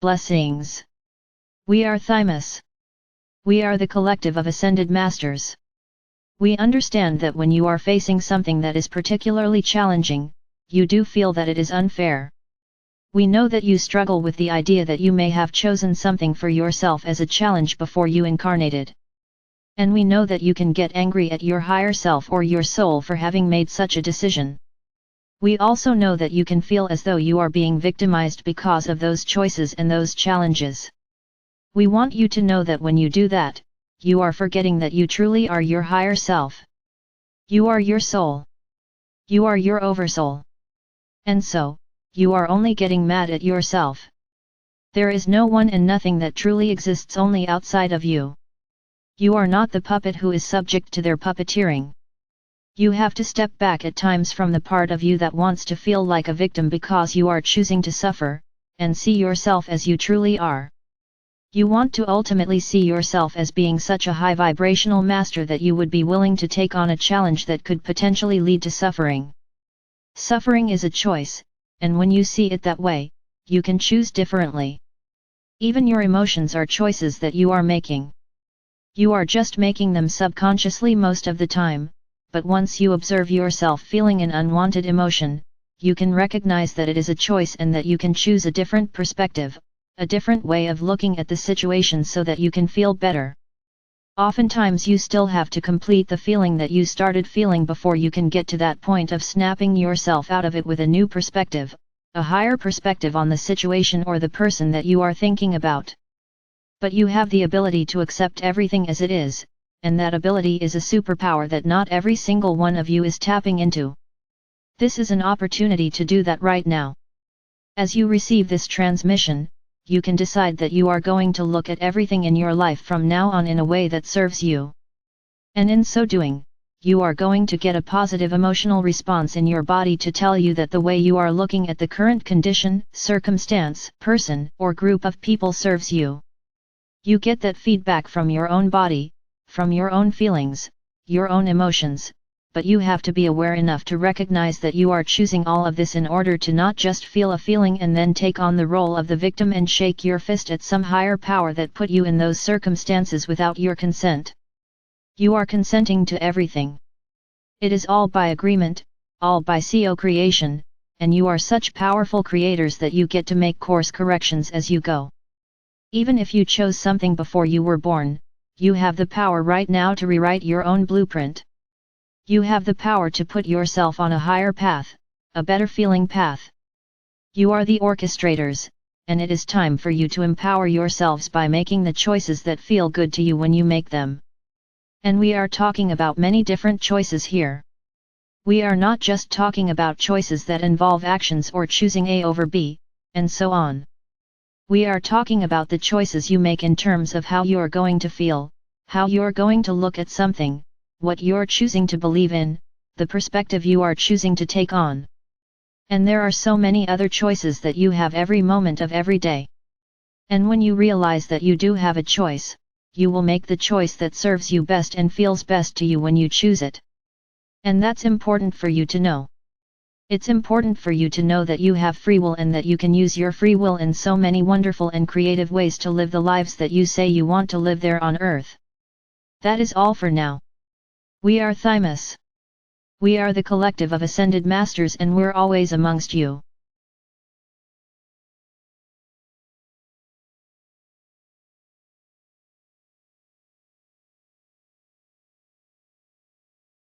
Blessings. We are Thymus. We are the collective of ascended masters. We understand that when you are facing something that is particularly challenging, you do feel that it is unfair. We know that you struggle with the idea that you may have chosen something for yourself as a challenge before you incarnated. And we know that you can get angry at your higher self or your soul for having made such a decision. We also know that you can feel as though you are being victimized because of those choices and those challenges. We want you to know that when you do that, you are forgetting that you truly are your higher self. You are your soul. You are your oversoul. And so, you are only getting mad at yourself. There is no one and nothing that truly exists only outside of you. You are not the puppet who is subject to their puppeteering. You have to step back at times from the part of you that wants to feel like a victim because you are choosing to suffer, and see yourself as you truly are. You want to ultimately see yourself as being such a high vibrational master that you would be willing to take on a challenge that could potentially lead to suffering. Suffering is a choice, and when you see it that way, you can choose differently. Even your emotions are choices that you are making. You are just making them subconsciously most of the time, but once you observe yourself feeling an unwanted emotion, you can recognize that it is a choice and that you can choose a different perspective, a different way of looking at the situation so that you can feel better. Oftentimes you still have to complete the feeling that you started feeling before you can get to that point of snapping yourself out of it with a new perspective, a higher perspective on the situation or the person that you are thinking about. But you have the ability to accept everything as it is, and that ability is a superpower that not every single one of you is tapping into. This is an opportunity to do that right now. As you receive this transmission, you can decide that you are going to look at everything in your life from now on in a way that serves you. And in so doing, you are going to get a positive emotional response in your body to tell you that the way you are looking at the current condition, circumstance, person, or group of people serves you. You get that feedback from your own body, from your own feelings, your own emotions, but you have to be aware enough to recognize that you are choosing all of this in order to not just feel a feeling and then take on the role of the victim and shake your fist at some higher power that put you in those circumstances without your consent. You are consenting to everything. It is all by agreement, all by co-creation, and you are such powerful creators that you get to make course corrections as you go. Even if you chose something before you were born, you have the power right now to rewrite your own blueprint. You have the power to put yourself on a higher path, a better feeling path. You are the orchestrators, and it is time for you to empower yourselves by making the choices that feel good to you when you make them. And we are talking about many different choices here. We are not just talking about choices that involve actions or choosing A over B, and so on. We are talking about the choices you make in terms of how you're going to feel, how you're going to look at something, what you're choosing to believe in, the perspective you are choosing to take on. And there are so many other choices that you have every moment of every day. And when you realize that you do have a choice, you will make the choice that serves you best and feels best to you when you choose it. And that's important for you to know. It's important for you to know that you have free will and that you can use your free will in so many wonderful and creative ways to live the lives that you say you want to live there on Earth. That is all for now. We are Thymus. We are the collective of ascended masters and we're always amongst you.